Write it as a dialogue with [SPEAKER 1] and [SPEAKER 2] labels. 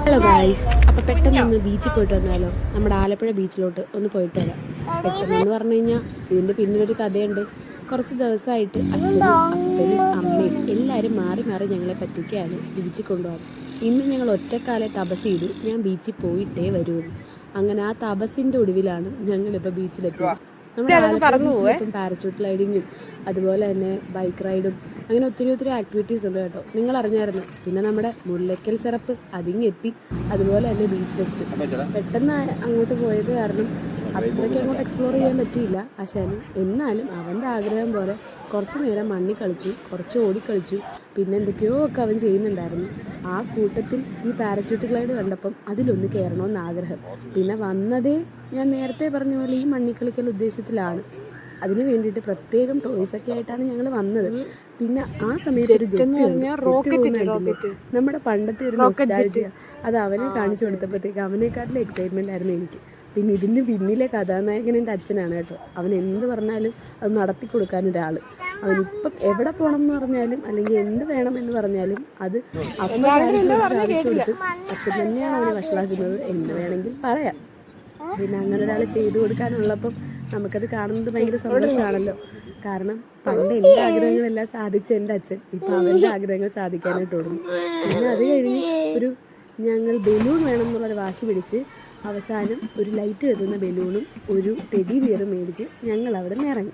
[SPEAKER 1] Hello guys, അപ്പോൾ പെട്ടെന്ന് ഒന്ന് ബീച്ചിൽ പോയിട്ട് വന്നാലോ? നമ്മുടെ ആലപ്പുഴ ബീച്ചിലോട്ട് ഒന്ന് പോയിട്ട് വരാം. പെട്ടെന്ന് പറഞ്ഞു കഴിഞ്ഞാൽ ഇതിൻ്റെ പിന്നിലൊരു കഥയുണ്ട്. കുറച്ച് ദിവസമായിട്ട് അച്ഛനും അപ്പനും അമ്മയും എല്ലാവരും മാറി മാറി ഞങ്ങളെ പറ്റിക്കാണ് ബീച്ചിൽ കൊണ്ടുപോകാൻ. ഇന്ന് ഞങ്ങൾ ഒറ്റക്കാലെ തപസ് ചെയ്തു, ഞാൻ ബീച്ചിൽ പോയിട്ടേ വരുള്ളൂ. അങ്ങനെ ആ തപസിൻ്റെ ഒടുവിലാണ് ഞങ്ങളിപ്പോൾ ബീച്ചിലെത്തിയത്. നമ്മുടെ ആലപ്പുഴ പാരച്യൂട്ട് റൈഡിങ്ങും അതുപോലെ തന്നെ ബൈക്ക് റൈഡും അങ്ങനെ ഒത്തിരി ആക്ടിവിറ്റീസ് ഉണ്ട് കേട്ടോ. നിങ്ങൾ അറിഞ്ഞായിരുന്നു. പിന്നെ നമ്മുടെ മുല്ലയ്ക്കൽ സിറപ്പ് അതിങ്ങെത്തി, അതുപോലെ തന്നെ ബീച്ച് ഫെസ്റ്റ്. പെട്ടെന്ന് അങ്ങോട്ട് പോയത് കാരണം അത്രയ്ക്ക് അങ്ങോട്ട് എക്സ്പ്ലോർ ചെയ്യാൻ പറ്റിയില്ല ആശാന്. എന്നാലും അവൻ്റെ ആഗ്രഹം പോലെ കുറച്ച് നേരം മണ്ണിൽ കളിച്ചു, കുറച്ച് ഓടിക്കളിച്ചു, പിന്നെ എന്തൊക്കെയോ ഒക്കെ അവൻ ചെയ്യുന്നുണ്ടായിരുന്നു. ആ കൂട്ടത്തിൽ ഈ പാരച്യൂട്ട് ഗ്ലൈഡ് കണ്ടപ്പം അതിലൊന്ന് കയറണമെന്ന് ആഗ്രഹം. പിന്നെ വന്നതേ ഞാൻ നേരത്തെ പറഞ്ഞ പോലെ ഈ മണ്ണിൽ കളിക്കൽ ഉദ്ദേശത്തിലാണ്. അതിന് വേണ്ടിയിട്ട് പ്രത്യേകം ടോയ്സൊക്കെ ആയിട്ടാണ് ഞങ്ങൾ വന്നത്. പിന്നെ ആ സമയത്ത് ഒരു ജെറ്റ് നമ്മുടെ പണ്ടത്തെ ഒരു നൊസ്റ്റാൾജിയ അത് അവനെ കാണിച്ചു കൊടുത്തപ്പോഴത്തേക്ക് അവനെക്കാട്ടിലും എക്സൈറ്റ്മെൻ്റ് ആയിരുന്നു എനിക്ക്. പിന്നെ ഇതിന് പിന്നിലെ കഥാനായകൻ എൻ്റെ അച്ഛനാണ് കേട്ടോ. അവൻ എന്ത് പറഞ്ഞാലും അത് നടത്തി കൊടുക്കാൻ ഒരാൾ. അവനിപ്പം എവിടെ പോകണം എന്ന് പറഞ്ഞാലും അല്ലെങ്കിൽ എന്ത് വേണമെന്ന് പറഞ്ഞാലും അത് അപ്പം സാധിച്ചു കൊടുത്ത് അച്ഛൻ തന്നെയാണ് അവനെ വഷളാക്കുന്നത് എന്ന് വേണമെങ്കിൽ പറയാം. പിന്നെ അങ്ങനെ ഒരാൾ ചെയ്തു കൊടുക്കാനുള്ളപ്പം നമുക്കത് കാണുന്നത് ഭയങ്കര സന്തോഷമാണല്ലോ. കാരണം പണ്ട് എൻ്റെ ആഗ്രഹങ്ങളെല്ലാം സാധിച്ച എൻ്റെ അച്ഛൻ ഇപ്പം അവൻ്റെ ആഗ്രഹങ്ങൾ സാധിക്കാനായിട്ട് ഓടുന്നു. പിന്നെ അത് കഴിഞ്ഞ് ഞങ്ങൾ ബലൂൺ വേണം എന്നുള്ളൊരു വാശി പിടിച്ച് അവസാനം ഒരു ലൈറ്റ് കത്തുന്ന ബലൂണും ഒരു ടെഡി ബിയറും മേടിച്ച് ഞങ്ങൾ അവിടെ നിന്ന് ഇറങ്ങി.